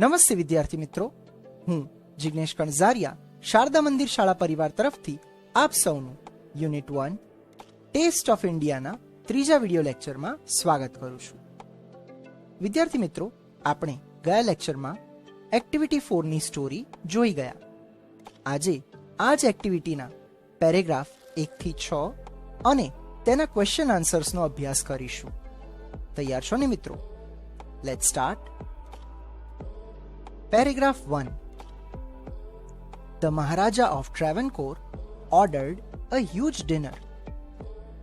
નમસ્તે વિદ્યાર્થી મિત્રો, હું જિગ્નેશ કણઝારિયા શારદા મંદિર શાળા પરિવાર તરફથી આપ સૌનું યુનિટ 1 ટેસ્ટ ઓફ ઇન્ડિયાના ત્રીજા વિડિયો લેક્ચરમાં સ્વાગત કરું છું. વિદ્યાર્થી મિત્રો, આપણે ગયા લેક્ચરમાં એક્ટિવિટી 4 ની સ્ટોરી જોઈ ગયા. આજે આ જ એક્ટિવિટીના પેરેગ્રાફ 1 થી 6 અને તેના ક્વેશ્ચન આન્સર્સનો અભ્યાસ કરીશું. તૈયાર છો ને મિત્રો? Let's start. Paragraph 1. The Maharaja of Travancore ordered a huge dinner.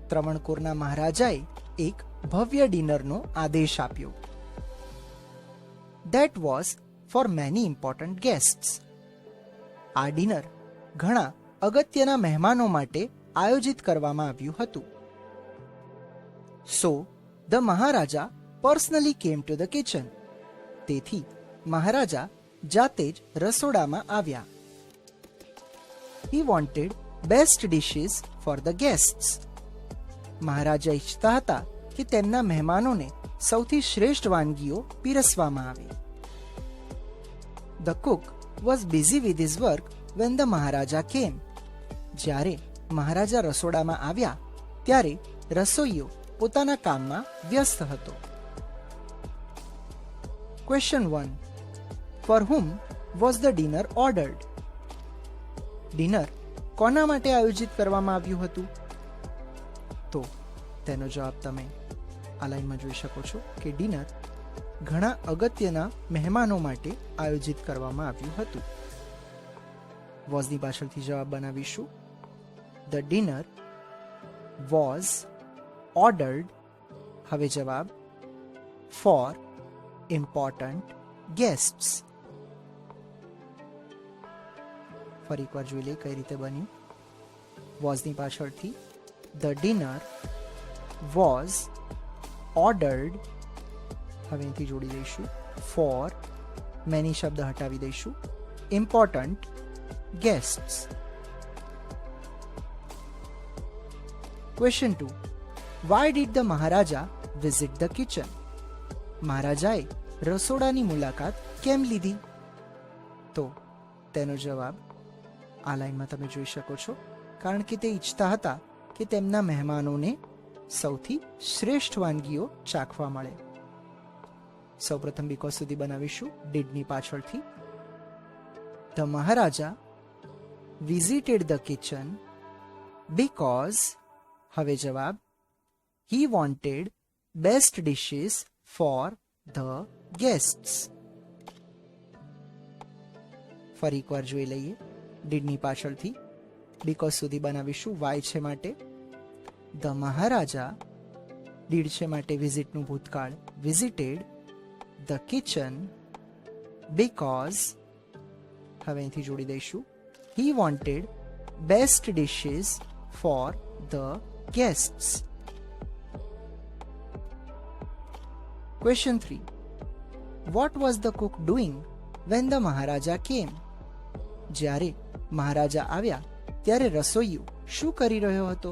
ત્રવણકોરના મહારાજાએ એક ભવ્ય ડિનરનો આદેશ આપ્યો. That was for many important guests. આ ડિનર ઘણા અગત્યના મહેમાનો માટે આયોજિત કરવામાં આવ્યું હતું. So the Maharaja personally came to the kitchen. તેથી મહારાજા જાતે જ રસોડામાં આવ્યા. He wanted best dishes for the guests. મહારાજા ઈચ્છતા હતા કે તેમના મહેમાનોને સૌથી શ્રેષ્ઠ વાનગીઓ પીરસવામાં આવે. The cook was busy with his work when the Maharaja came. જ્યારે મહારાજા રસોડામાં આવ્યા ત્યારે રસોઈયો પોતાના કામમાં વ્યસ્ત હતો. Question 1. For whom was the dinner ordered? Dinner કોના માટે આયોજિત કરવામાં આવ્યું હતું? તો તેનો જવાબ તમે આ લાઈનમાં જોઈ શકો છો કે ડિનર ઘણા અગત્યના મહેમાનો માટે આયોજિત કરવામાં આવ્યું હતું. વોઝની પાછળથી જવાબ બનાવીશું. The dinner was ordered. હવે જવાબ for important guests. ફરી એકવાર જોઈ લે કઈ રીતે બન્યું. વોઝની પાછળથી the dinner was ordered. હવે અહીંથી જોડી દઈશું for, many શબ્દ હટાવી દઈશું, important guests. Question 2. Why did the Maharaja visit the kitchen? મહારાજાએ રસોડાની મુલાકાત કેમ લીધી? તો તેનો જવાબ આ લાઈનમાં તમે જોઈ શકો છો. કારણ કે તે ઈચ્છતા હતા કે તેમના મહેમાનોને સૌથી શ્રેષ્ઠ વાનગીઓ ચાખવા મળે. સૌપ્રથમ બીકોઝ સુધી બનાવીશું ડીડની પાછળથી. The Maharaja visited the kitchen because, હવે જવાબ, he wanted best dishes for the guests. ફરી એકવાર જોઈ લઈએ ડીડની પાછળથી. બીકોઝ સુધી બનાવીશું વાય છે માટે. ધ મહારાજા, ડીડ છે માટે વિઝિટનું ભૂતકાળ, વિઝિટેડ ધ કિચન બીકોઝ, હવે અહીંથી જોડી દઈશું, he wanted best dishes for the guests. Question 3. What was the cook doing when the Maharaja came? જ્યારે મહારાજા આવ્યા ત્યારે રસોઈયો શું કરી રહ્યો હતો?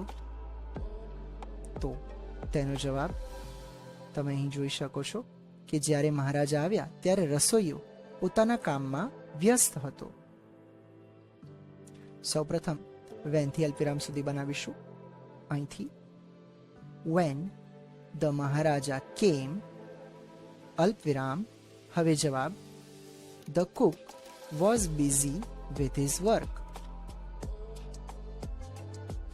તો તેનો જવાબ તમે અહીં જોઈ શકો છો કે જ્યારે મહારાજા આવ્યા ત્યારે રસોઈયો પોતાના કામમાં વ્યસ્ત હતો. સૌપ્રથમ વેનથી અલ્પવિરામ સુધી બનાવીશું. અહીંથી when the Maharaja came, અલ્પવિરામ, હવે જવાબ, the cook was busy with his work.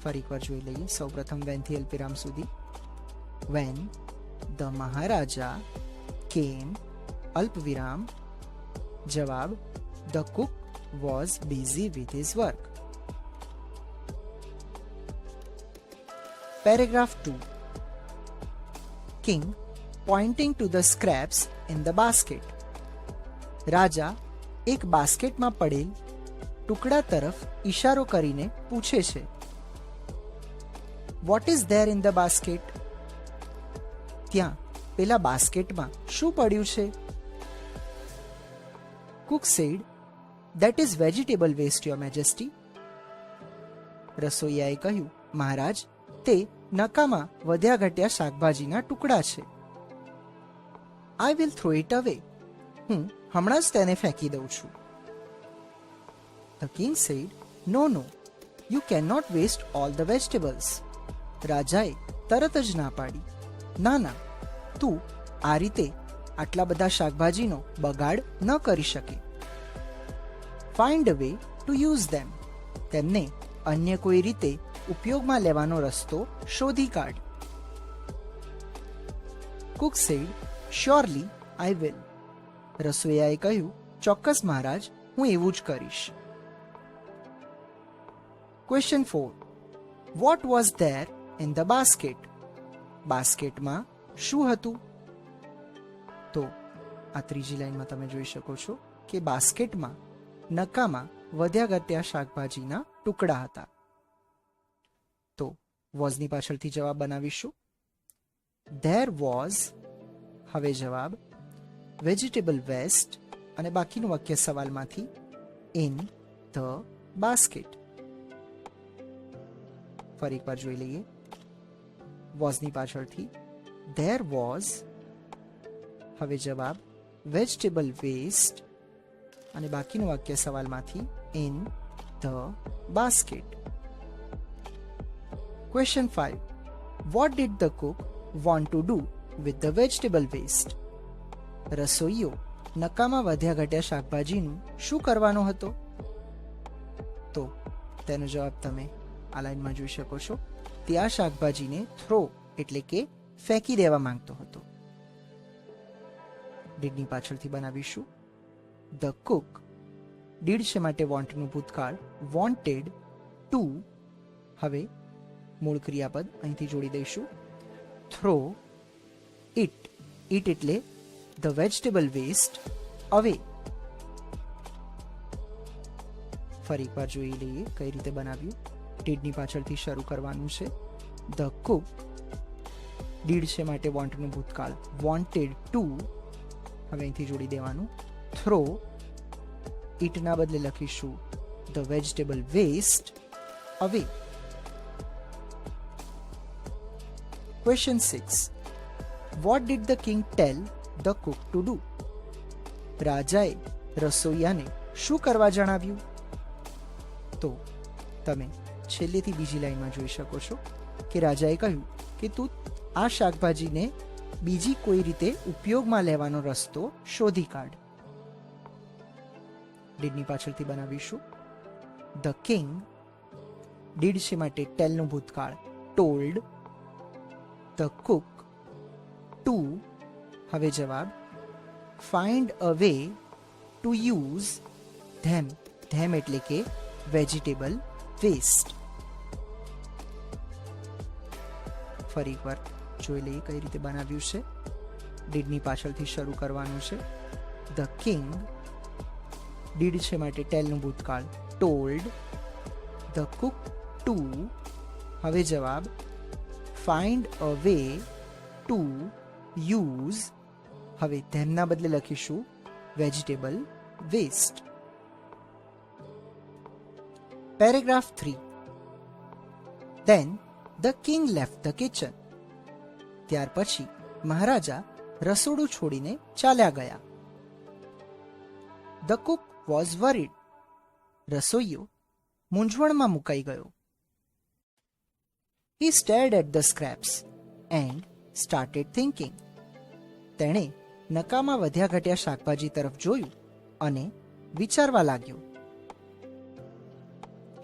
ફરી એકવાર જોઈ લઈએ. સૌપ્રથમ વેનથી અલ્પવિરામ સુધી. when the Maharaja came, અલ્પવિરામ, જવાબ, the cook was busy with his work. Paragraph 2. King pointing to the scraps in the basket. રાજા એક બાસ્કેટમાં પડેલ ટુકડા તરફ ઈશારો કરીને પૂછે છે. What is there in the basket? ત્યાં પેલા બાસ્કેટમાં શું પડ્યું છે? Cook said, that is vegetable waste, your majesty. રસોઈયાએ કહ્યું, મહારાજ, તે નકામા વધ્યા ઘટ્યા શાકભાજીના ટુકડા છે. I will throw it away. હું હમણાં જ તેને ફેંકી દઉં છું. The king said, "No, no, you cannot waste all the vegetables." રાજાએ તરત જ ના પાડી. ના ના, તું આ રીતે આટલા બધા શાકભાજીનો બગાડ ન કરી શકે. Find a way to use them. તેમને અન્ય કોઈ રીતે ઉપયોગમાં લેવાનો રસ્તો શોધી કાઢ. Cook said, "Surely I will." રસોઈયાએ કહ્યું, ચોક્કસ મહારાજ, હું એવું જ કરીશ. Question 4. What was there in the basket? બાસ્કેટમાં શું હતું? તો આ ત્રીજી લાઈનમાં તમે જોઈ શકો છો કે બાસ્કેટમાં નકામા વધ્યા ઘટ્યા શાકભાજીના ટુકડા હતા. તો વોઝની પાછળથી જવાબ બનાવીશું. There was, હવે જવાબ વેજીટેબલ વેસ્ટ અને બાકીનું વાક્ય સવાલમાંથી in the basket. ફરી એકવાર જોઈ લઈએ. વોઝની પાછળથી there was, હવે જવાબ વેજીટેબલ વેસ્ટ અને બાકીનું વાક્ય સવાલમાંથી in the basket. Question 5. What did the cook want to do with the vegetable waste? રસોઈયો નકામા વધ્યા ઘટ્યા શાકભાજીનું શું કરવાનો હતો? તો તેનો જવાબ તમે આ લાઈનમાં જોઈ શકો છો. તે આ શાકભાજીને થ્રો એટલે કે ફેંકી દેવા માંગતો હતો. ડીડની પાછળથી બનાવીશું. ધ કુક, ડીડ છે માટે વોન્ટનું ભૂતકાળ, વોન્ટેડ ટુ, હવે મૂળ ક્રિયાપદ અહીંથી જોડી દઈશું. થ્રો ઇટ, ઇટ એટલે ધ વેજીટેબલ વેસ્ટ અવે. ફરી એકવાર જોઈ લઈએ કઈ રીતે બનાવ્યું. ડીડની પાછળથી શરૂ કરવાનું છે. ધ કુક, ડીડ છે માટે વોન્ટનું ભૂતકાળ, વોન્ટેડ ટુ, હવે અહીંથી જોડી દેવાનું. થ્રો ઇટના બદલે લખીશું ધ વેજીટેબલ વેસ્ટ અવે. Question 6. What did the king tell the cook to do? રાજાએ રસોઈયાને શું કરવા જણાવ્યું? તો તમે છેલ્લેથી બીજી લાઈનમાં જોઈ શકો છો કે રાજાએ કહ્યું કે તું આ શાકભાજીને બીજી કોઈ રીતે ઉપયોગમાં લેવાનો રસ્તો શોધી કાઢ. ડીડની પાછળથી બનાવીશું. ધ કિંગ, ડીડ છે માટે ટેલનું ભૂતકાળ, ટોલ્ડ. ધ કુક ટુ, હવે જવાબ find a way to use them, them એટલે કે વેજીટેબલ વેસ્ટ. ફરી એકવાર જોઈ લઈએ કઈ રીતે બનાવ્યું છે. ડીડની પાછળથી શરૂ કરવાનું છે. ધ કિંગ, ડીડ છે માટે ટેલનું ભૂતકાળ, ટોલ્ડ. ધ કુક ટુ, હવે જવાબ find a way to use, હવે તેમના બદલે લખીશું vegetable waste. Paragraph 3. Then the king left the kitchen. ત્યાર પછી મહારાજા રસોડું છોડીને ચાલ્યા ગયા. The cook was worried. રસોઈયો મૂંઝવણમાં મુકાઈ ગયો. He stared at the scraps and started thinking. તેણે નકામા વધ્યા ઘટ્યા શાકભાજી તરફ જોયું અને વિચારવા લાગ્યો.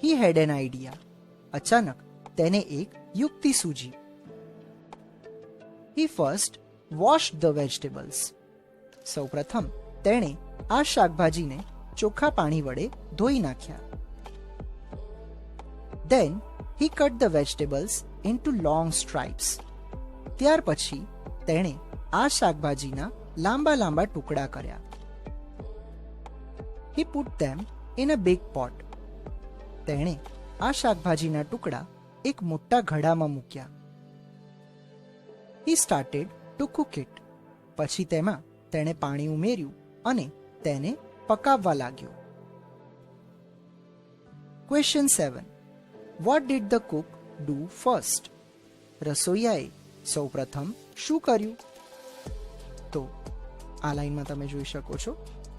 He had an idea. અચાનક તેને એક યુક્તિ સૂજી. He first washed the vegetables. સૌપ્રથમ તેણે આ શાકભાજીને ચોખ્ખા પાણી વડે ધોઈ નાખ્યા. Then he cut the vegetables into long stripes. ત્યાર પછી તેણે આ શાકભાજીના લાંબા લાંબા ટુકડા કર્યા. He put them in a big pot. તેણે આ શાકભાજીના ટુકડા એક મોટા ઘડામાં મૂક્યા. He started to cook it. પછી તેમાં તેણે પાણી ઉમેર્યું અને તેને પકાવવા લાગ્યો. Question 7. What did the cook do first? રસોઈયાએ સૌપ્રથમ શું કર્યું? તો આ લાઈનમાં તમે જોઈ શકો છો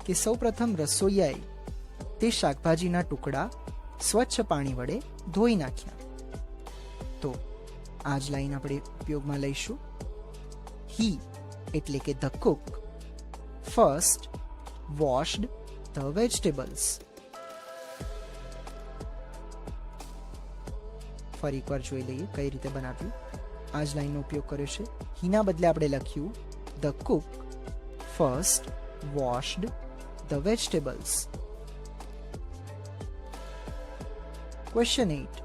કે સૌપ્રથમ રસોઈયાએ તે શાકભાજીના ટુકડા સ્વચ્છ પાણી વડે ધોઈ નાખ્યા. તો આ જ લાઈન આપણે ઉપયોગમાં લઈશું. હી એટલે કે the Cook first washed the vegetables. ફરી એકવાર જોઈ લઈએ કઈ રીતે બનાવ્યું. આ જ લાઈનનો ઉપયોગ કર્યો છે. હીના બદલે આપણે લખ્યું the Cook first washed the vegetables. Question 8.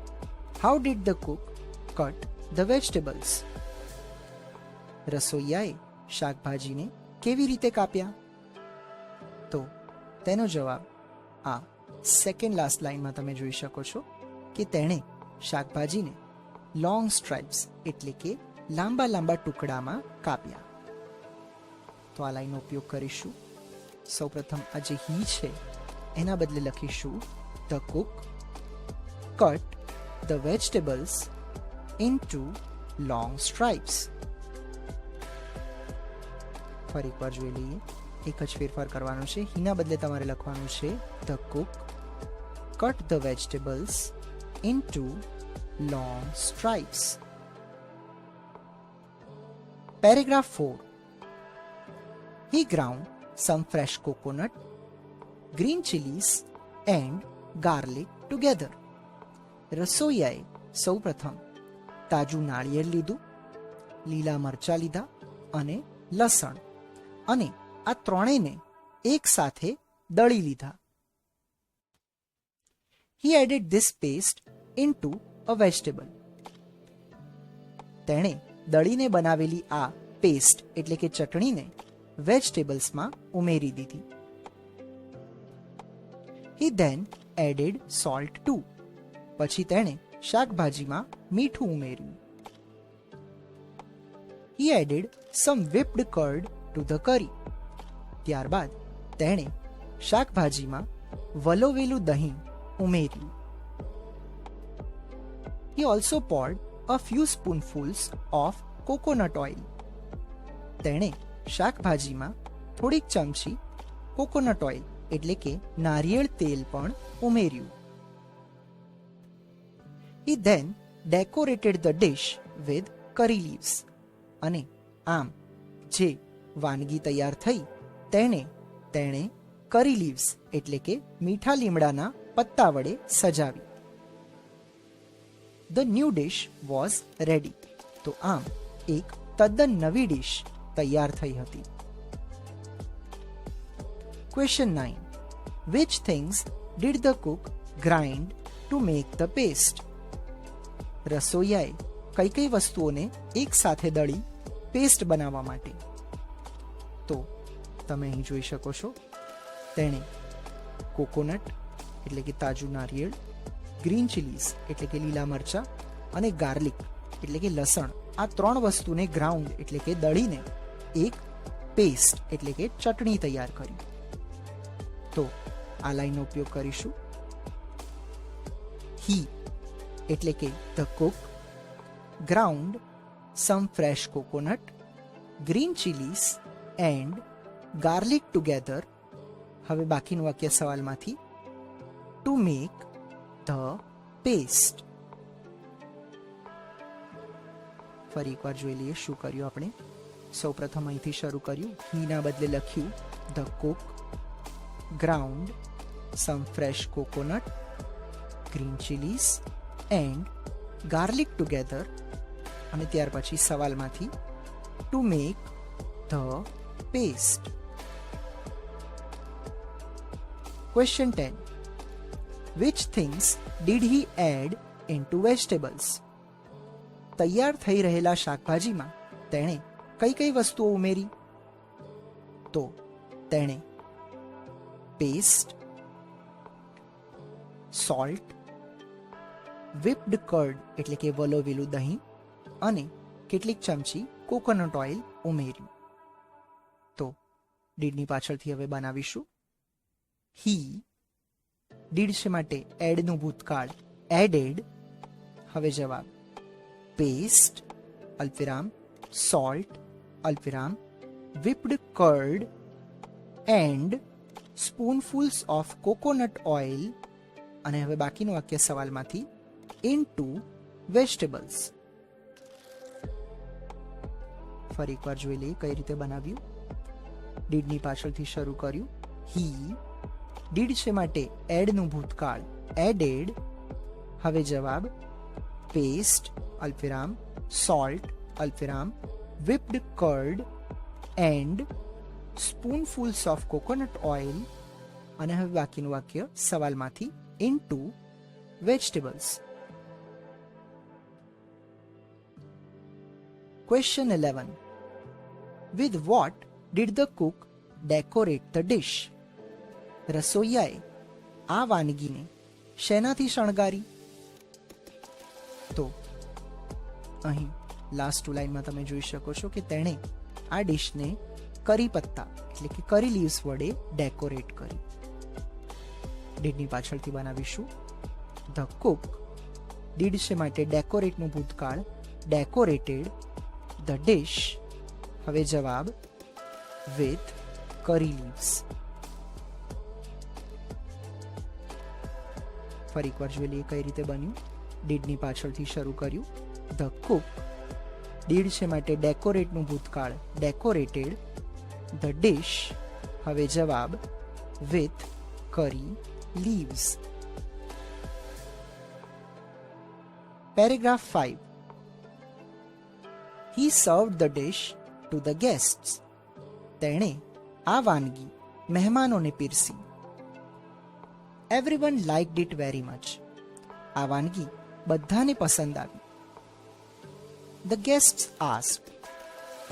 How did the cook cut the vegetables? રસોઈયાએ શાકભાજીને કેવી રીતે કાપ્યા? તો તેનો જવાબ આ સેકન્ડ લાસ્ટ લાઈનમાં તમે જોઈ શકો છો કે તેણે શાકભાજીને લોંગ સ્ટ્રાઇપ્સ એટલે કે લાંબા લાંબા ટુકડામાં કાપ્યા. તો આ લાઈનનો ઉપયોગ કરીશું. સૌપ્રથમ આ જે હી છે એના બદલે લખીશું the Cook cut the vegetables into long stripes. ફરી એકવાર જોઈ લઈએ. એક જ ફેરફાર કરવાનો છે. હીના બદલે તમારે લખવાનું છે the cook cut the vegetables into long stripes. Paragraph 4. He ground some fresh coconut, green chilies and garlic together. રસોઈયાએ સૌપ્રથમ તાજું નાળિયેર લીધું, લીલા મરચાં લીધા અને લસણ, અને આ ત્રણેયને એક સાથે દળી લીધા. He added this paste into a vegetable. તેણે દળીને બનાવેલી આ પેસ્ટ એટલે કે ચટણીને વેજીટેબલ્સમાં ઉમેરી દીધી. He then added salt too. પછી તેણે શાકભાજીમાં મીઠું ઉમેર્યું. He added some whipped curd to the curry. ત્યારબાદ તેણે શાકભાજીમાં વલોવેલું દહીં ઉમેર્યું. He also poured a few spoonfuls of coconut oil. તેણે શાકભાજીમાં થોડીક ચમચી કોકોનટ ઓઇલ એટલે કે નારિયેળ તેલ પણ ઉમેર્યું. He then decorated the dish with curry leaves. અને આમ જે વાનગી તૈયાર થઈ તેણે કરી લીવ્સ એટલે કે મીઠા લીમડાના પત્તા વડે સજાવી. The new dish was ready. તો આમ એક તદ્દન નવી ડિશ તૈયાર થઈ હતી. Question 9. Which things did the cook grind to make the paste? રસોઈયાએ કઈ કઈ વસ્તુઓને એક સાથે દળી પેસ્ટ બનાવવા માટે? તો તમે અહીં જોઈ શકો છો તેણે કોકોનટ એટલે કે તાજું નારિયેળ, ગ્રીન ચીલીઝ એટલે કે લીલા મરચાં અને ગાર્લિક એટલે કે લસણ આ ત્રણ વસ્તુને ગ્રાઉન્ડ એટલે કે દળીને એક પેસ્ટ એટલે કે ચટણી તૈયાર કરી. તો આ લાઈનનો ઉપયોગ કરીશું. હી એટલે કે the cook ground some fresh coconut, green chillies and garlic together. હવે બાકીનું વાક્ય સવાલમાંથી ટુ મેક ધ પેસ્ટ. ફરી એકવાર જોઈ લઈએ શું કર્યું આપણે. સૌપ્રથમ અહીંથી શરૂ કર્યું. હીના બદલે લખ્યું the cook ground some fresh coconut, green chillies and garlic together. અને ત્યાર પછી સવાલમાંથી to make the paste. Question 10. Which things did he add into vegetables? તૈયાર થઈ રહેલા શાકભાજીમાં તેણે કઈ કઈ વસ્તુઓ ઉમેરી? તો તેણે પેસ્ટ, સોલ્ટ, whipped curd એટલે કે વલોવેલું દહીં અને કેટલીક ચમચી કોકોનટ ઓઇલ ઉમેર્યું. તો ડીડની પાછળથી હવે બનાવીશું. હી ડીડ છે માટે એડનું ભૂતકાળ એડેડ. હવે જવાબ પેસ્ટ અલ્પવિરામ સોલ્ટ અલ્પવિરામ whipped curd and spoonfuls of coconut oil, અને હવે બાકીનું વાક્ય સવાલમાંથી, ઇનટુ વેજીટેબલ્સ. ફરી એકવાર જોઈ લઈએ કઈ રીતે બનાવ્યું. ડીડની પાછળથી શરૂ કર્યું. હી, ડીડ છે માટે એડનું ભૂતકાળ, એડેડ. હવે જવાબ, પેસ્ટ અલ્પવિરામ, સોલ્ટ અલ્પવિરામ, whipped curd and spoonfuls of coconut oil, અને હવે બાકીનું વાક્ય સવાલમાંથી, into vegetables. Question 11. With what did the cook decorate the dish? રસોઈયાએ આ વાનગીને શેનાથી શણગારી? તો અહીં લાસ્ટ ટુ લાઈનમાં તમે જોઈ શકો છો કે તેણે આ ડિશને કરી પત્તા એટલે કે કરી લીવ્સ વડે ડેકોરેટ કરી. ડીડની પાછળથી બનાવીશું. ધ કુક, ડીડ છે માટે ડેકોરેટનું ભૂતકાળ, ડેકોરેટેડ ધ ડિશ. હવે જવાબ, વિથ કરી લીવ્સ. ફરી એકવાર જોઈ લઈએ કઈ રીતે બન્યું. ડીડની પાછળથી શરૂ કર્યું. ધ કુક, ડીડ છે માટે ડેકોરેટનું ભૂતકાળ, ડેકોરેટેડ ધ ડિશ. હવે જવાબ, વિથ કરી leaves. Paragraph 5. He served the dish to the guests. તેણે આ વાનગી મહેમાનોને પીરસી. Everyone liked it very much. આ વાનગી બધાને પસંદ આવી. The guests asked,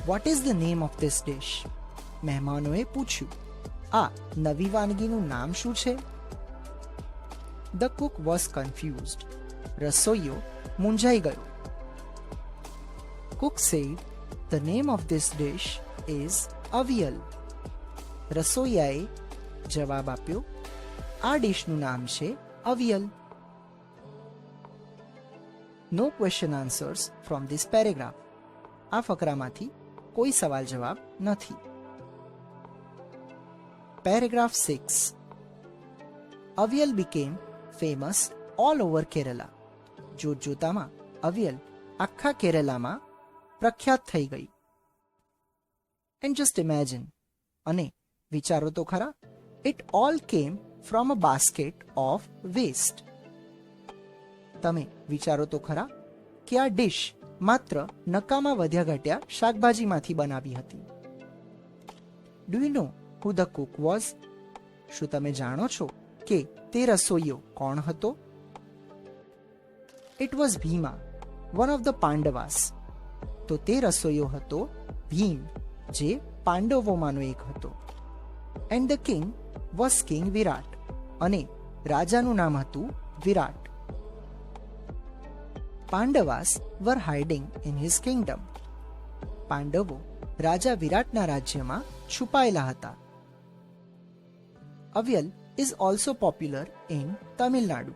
"What is the name of this dish?" મહેમાનોએ પૂછ્યું, આ નવી વાનગીનું નામ શું છે? The cook was confused. રસોઈયો મૂંઝાઈ ગયો. Cook said, "The name of this dish is avial." રસોઈયાએ જવાબ આપ્યો, આ ડિશનું નામ છે avial. No question answers from this paragraph. આ ફકરામાંથી કોઈ સવાલ જવાબ નથી. Paragraph 6. Avial became famous all over Kerala. જોતજોતામાં અવિયલ આખા કેરલામાં પ્રખ્યાત થઈ ગઈ. And just imagine, અને વિચારો તો ખરા, it all came from a basket of waste. તમે વિચારો તો ખરા કે આ ડિશ માત્ર નકામા વધ્યા ઘટ્યા શાકભાજીમાંથી બનાવી હતી. Do you know who the Cook was? શું તમે જાણો છો કે તે રસોઈયો કોણ હતો? It was Bhima, one of the Pandavas. તો તે રસોઈયો હતો ભીમ, જે પાંડવોમાંનો એક હતો. And the king was king વિરાટ, અને રાજાનું નામ હતું વિરાટ. Pandavas were hiding in his Kingdom. પાંડવો રાજા વિરાટના રાજ્યમાં છુપાયેલા હતા. Avial is also popular in Tamil Nadu.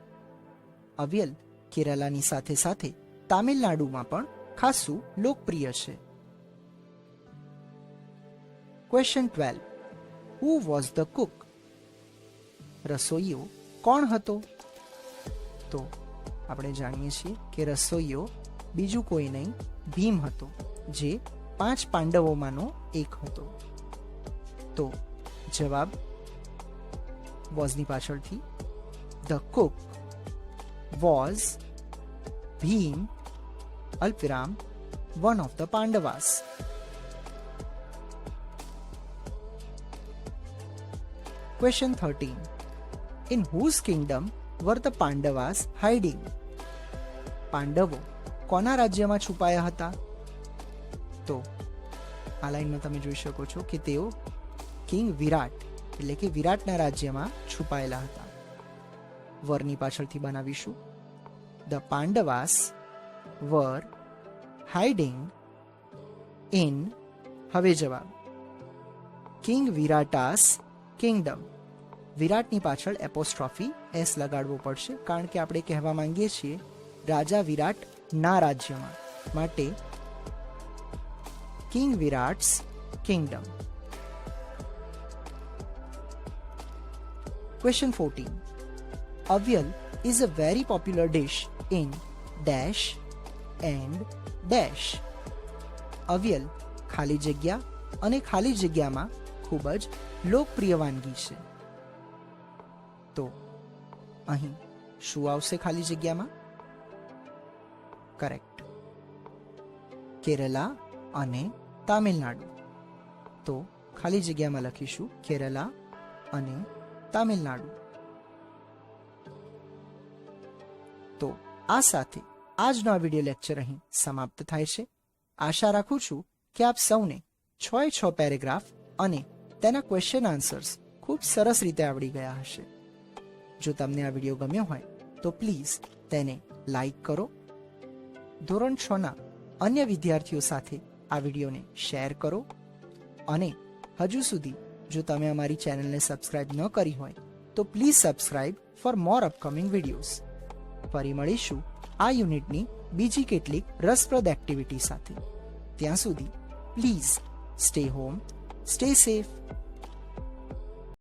Avial કેરલાની સાથે સાથે તામિલનાડુમાં પણ ખાસું લોકપ્રિય છે. Question 12. Who was the cook? રસોઈયો કોણ હતો? તો આપણે જાણીએ છીએ કે રસોઈયો બીજું કોઈ નહીં, ભીમ હતો, જે 5 પાંડવોમાંનો એક હતો. તો જવાબ વોઝની પાછળથી, ધ કુક વોઝ ભીમ અલ્પવિરામ one of the Pandavas. Question 13. In whose kingdom were the Pandavas hiding? પાંડવો કોના રાજ્યમાં છુપાયા હતા? તો આ લાઈનમાં તમે જોઈ શકો છો કે તેઓ કિંગ વિરાટ એટલે કે વિરાટના રાજ્યમાં છુપાયેલા હતા. વરની પાછળથી બનાવીશું. The Pandavas were hiding in. હવે જવાબ, કિંગ વિરાટાસ કિંગડમ. વિરાટની પાછળ એપોસ્ટ્રોફી એસ લગાડવો પડશે, કારણ કે આપણે કહેવા માંગીએ છીએ રાજા વિરાટ ના રાજ્યમાં, માટે king વિરાટ્સ Kingdom. Question 14. Avial is a very popular dish in dash and dash. Avial ખાલી જગ્યા અને ખાલી જગ્યામાં ખૂબ જ લોકપ્રિય વાનગી છે. તો અહીં શું આવશે ખાલી જગ્યામાં? કરેક્ટ, કેરલા અને તામિલનાડુ. તો ખાલી જગ્યામાં લખીશું કેરલા અને તામિલનાડુ. તો આ સાથે આજનો આ વિડીયો લેક્ચર અહીં સમાપ્ત થાય છે. આશા રાખું છું કે આપ સૌને 6 પેરેગ્રાફ અને તેના ક્વેશ્ચન આન્સર્સ ખૂબ સરસ રીતે આવડી ગયા હશે. જો તમને આ વિડીયો ગમ્યો હોય તો પ્લીઝ તેને લાઈક કરો. ધોરણ 6ના અન્ય વિદ્યાર્થીઓ સાથે આ વિડીયોને શેર કરો અને હજુ સુધી જો તમે અમારી ચેનલને સબસ્ક્રાઇબ ન કરી હોય તો please subscribe for more upcoming videos. ફરી મળીશું આ યુનિટની બીજી કેટલીક રસપ્રદ એક્ટિવિટી સાથે. ત્યાં સુધી please stay home, stay safe.